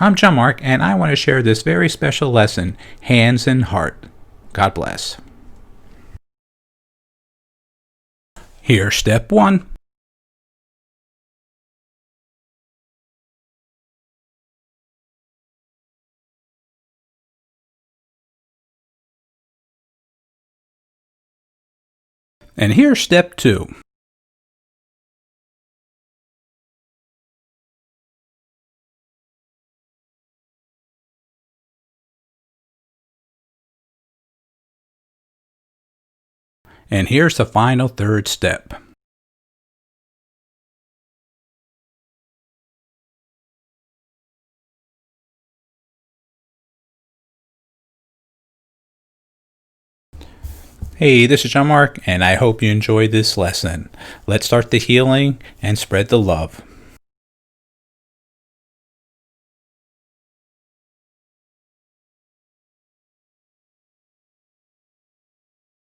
I'm John-Marc, and I want to share this very special lesson, Hands and Heart. God bless. Here's step 1. And here's step 2. And here's the final third step. Hey, this is John-Marc, and I hope you enjoyed this lesson. Let's start the healing and spread the love.